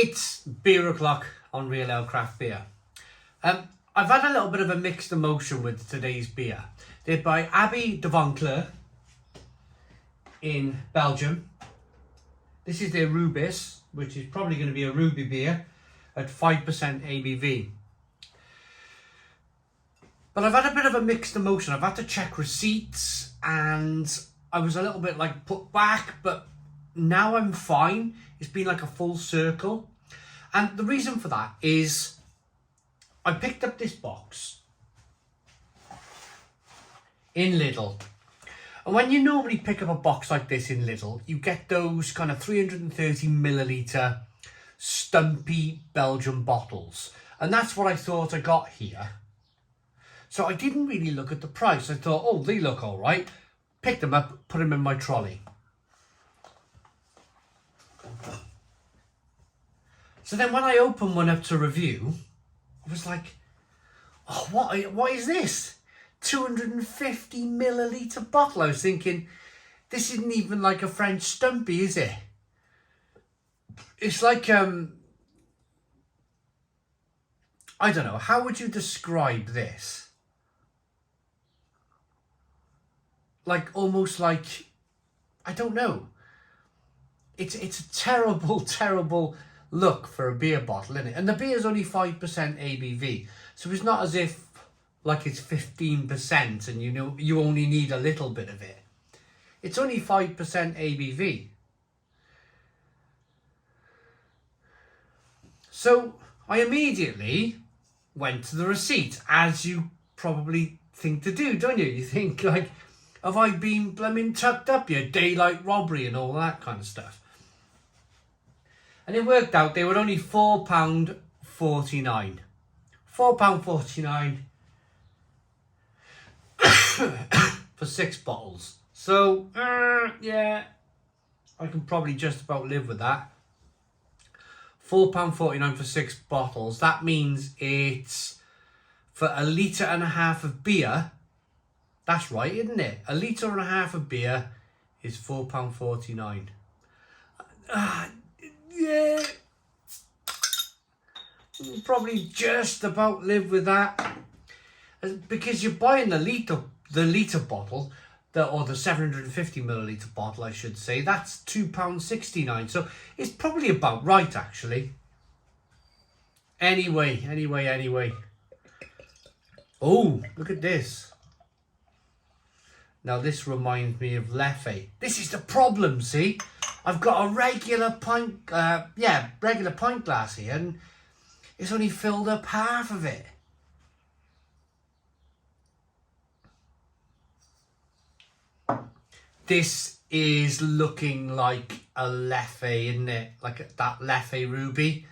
It's beer o'clock on Real Ale Craft Beer. I've had a little bit of a mixed emotion with today's beer. They're by Abbaye De Vauclair in Belgium. This is their Rubis, which is probably going to be a ruby beer at 5% ABV. But I've had a bit of a mixed emotion. I've had to check receipts and I was a little bit like put back, but now I'm fine. It's been like a full circle. And the reason for that is I picked up this box in Lidl. And when you normally pick up a box like this in Lidl, you get those kind of 330 milliliter stumpy Belgian bottles. And that's what I thought I got here. So I didn't really look at the price. I thought, oh, they look all right. Picked them up, put them in my trolley. So then when I opened one up to review, I was like, oh, what is this? 250 milliliter bottle. I was thinking, this isn't even like a French Stumpy, is it? It's like, I don't know, how would you describe this? Like, almost like, I don't know. It's a terrible, terrible look for a beer bottle, isn't it? And the beer is only 5% ABV. So it's not as if like it's 15% and you only need a little bit of it. It's only 5% ABV. So I immediately went to the receipt, as you probably think to do, don't you? You think like, have I been blooming tucked up here? Daylight robbery and all that kind of stuff. And it worked out, they were only £4.49. £4.49 for 6 bottles. So, yeah, I can probably just about live with that. £4.49 for 6 bottles. That means it's for 1.5 litres of beer. That's right, isn't it? 1.5 litres of beer is £4.49. Yeah, probably just about live with that, because you're buying the litre bottle, or the 750 milliliter bottle, I should say. That's £2.69. So it's probably about right, actually. Anyway. Oh, look at this. Now this reminds me of Leffe. This is the problem, see? I've got a regular pint glass here, and it's only filled up half of it. This is looking like a Leffe, isn't it? Like that Leffe Ruby.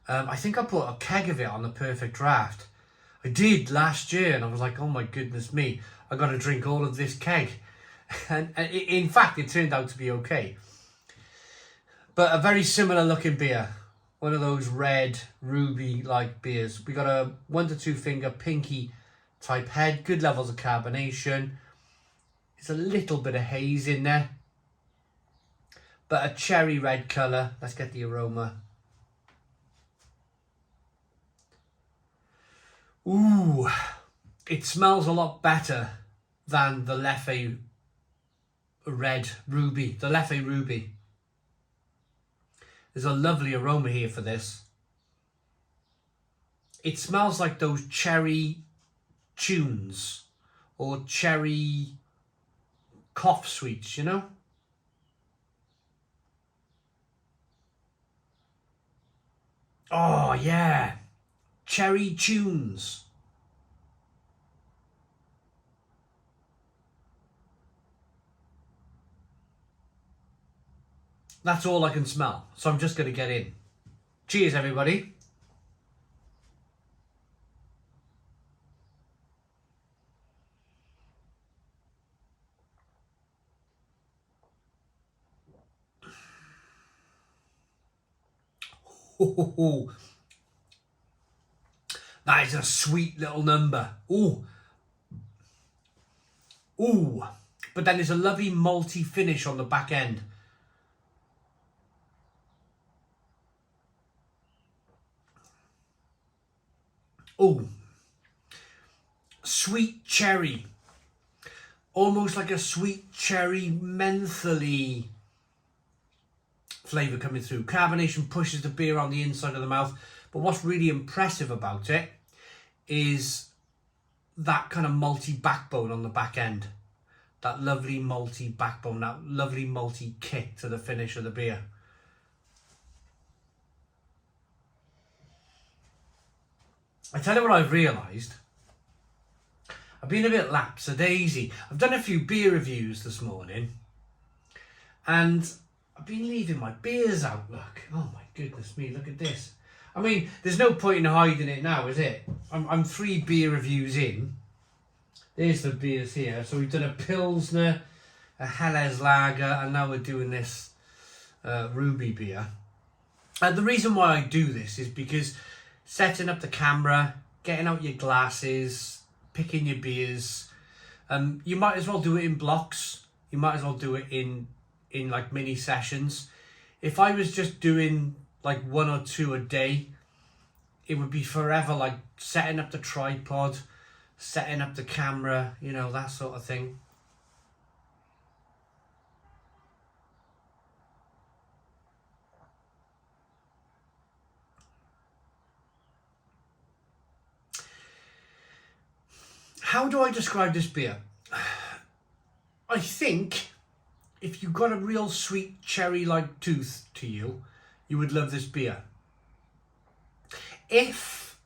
I think I put a keg of it on the Perfect Draft. I did last year, and I was like, oh my goodness me, I got to drink all of this keg. And in fact, it turned out to be okay. But a very similar looking beer. One of those red ruby-like beers. We got a 1 to 2 finger pinky type head. Good levels of carbonation. There's a little bit of haze in there. But a cherry red colour. Let's get the aroma. Ooh. It smells a lot better than the Leffe Red Ruby. The Leffe Ruby. There's a lovely aroma here for this. It smells like those cherry tunes or cherry cough sweets, you know? Oh, yeah. Cherry tunes. That's all I can smell, so I'm just going to get in. Cheers, everybody. Ooh. That is a sweet little number. Ooh. Ooh. But then there's a lovely malty finish on the back end. Oh, sweet cherry. Almost like a sweet cherry mentholy flavour coming through. Carbonation pushes the beer on the inside of the mouth. But what's really impressive about it is that kind of malty backbone on the back end. That lovely malty backbone, that lovely malty kick to the finish of the beer. I tell you what I've realised. I've been a bit lapsadaisy. I've done a few beer reviews this morning. And I've been leaving my beers out, look. Oh my goodness me, look at this. I mean, there's no point in hiding it now, is it? I'm 3 beer reviews in. There's the beers here. So we've done a Pilsner, a Helles Lager, and now we're doing this Ruby beer. And the reason why I do this is because setting up the camera, getting out your glasses, picking your beers, you might as well do it in blocks. You might as well do it in like mini sessions. If I was just doing like 1 or 2 a day, it would be forever, like setting up the tripod, setting up the camera, you know, that sort of thing. How do I describe this beer? I think if you've got a real sweet cherry-like tooth to you, you would love this beer. If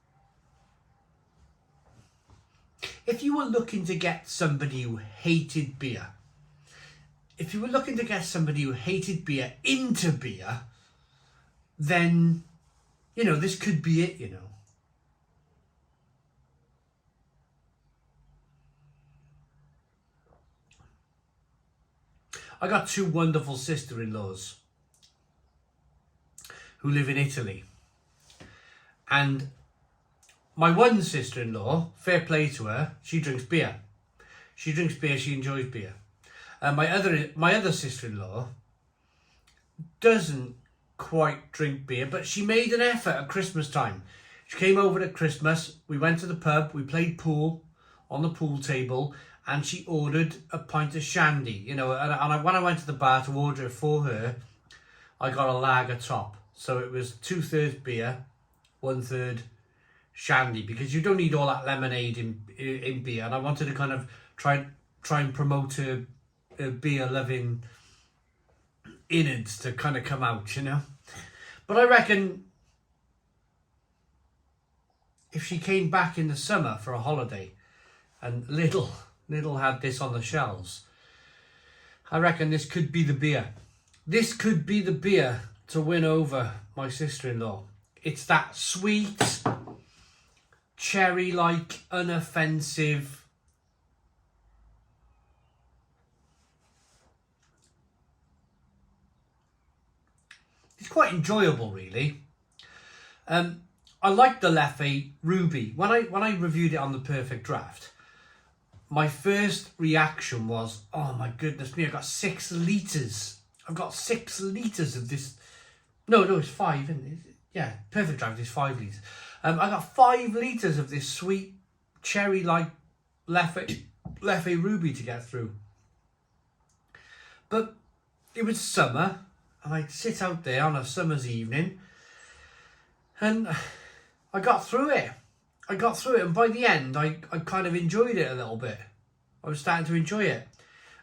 you were looking to get somebody who hated beer, into beer, then, you know, this could be it, you know. I got 2 wonderful sister-in-laws who live in Italy. And my one sister-in-law, fair play to her, she drinks beer. She enjoys beer. My other sister-in-law doesn't quite drink beer, but she made an effort at Christmas time. She came over at Christmas, we went to the pub, we played pool on the pool table, and she ordered a pint of shandy, you know, and when I went to the bar to order it for her, I got a lager top. So it was 2/3 beer, 1/3 shandy, because you don't need all that lemonade in beer. And I wanted to kind of try and promote a beer loving innards to kind of come out, you know. But I reckon if she came back in the summer for a holiday and Lidl had this on the shelves, I reckon this could be the beer. This could be the beer to win over my sister-in-law. It's that sweet, cherry-like, unoffensive, it's quite enjoyable, really. I like the Leffe Ruby. When I reviewed it on the Perfect Draft, my first reaction was, oh my goodness me, I've got 6 litres. I've got 6 litres of this. No, it's 5, isn't it? Yeah, Perfect Draft is 5 litres. I got 5 litres of this sweet cherry-like Leffe Ruby to get through. But it was summer, and I'd sit out there on a summer's evening, and I got through it. And by the end, I kind of enjoyed it a little bit. I was starting to enjoy it.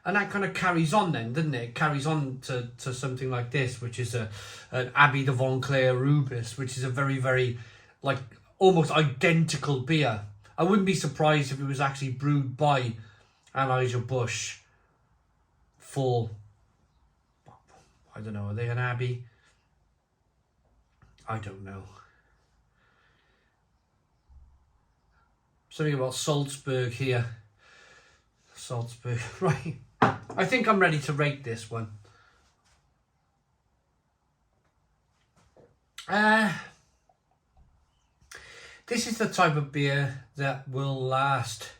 And that kind of carries on then, doesn't it? It carries on to something like this, which is an Abbaye De Vauclair Rubis, which is a very, very, like, almost identical beer. I wouldn't be surprised if it was actually brewed by Anheuser-Busch for, I don't know, are they an Abbey? I don't know. Something about Salzburg here. Salzburg, right. I think I'm ready to rate this one. This is the type of beer that will last.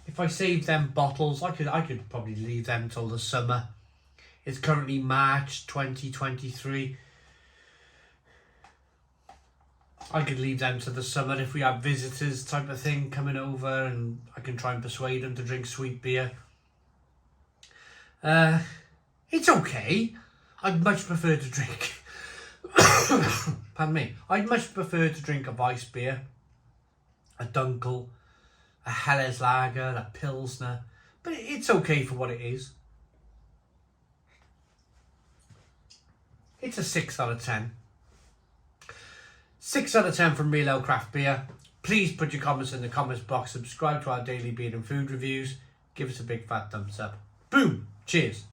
If I save them bottles, I could probably leave them till the summer. It's currently March 2023. I could leave them to the summer if we have visitors type of thing coming over, and I can try and persuade them to drink sweet beer. It's okay. I'd much prefer to drink pardon me, I'd much prefer to drink a Weiss beer, a Dunkel, a Helles Lager, a Pilsner, but it's okay for what it is. It's a 6 out of 10. 6 out of 10 from Real Ale Craft Beer. Please put your comments in the comments box, subscribe to our daily beer and food reviews, give us a big fat thumbs up. Boom! Cheers!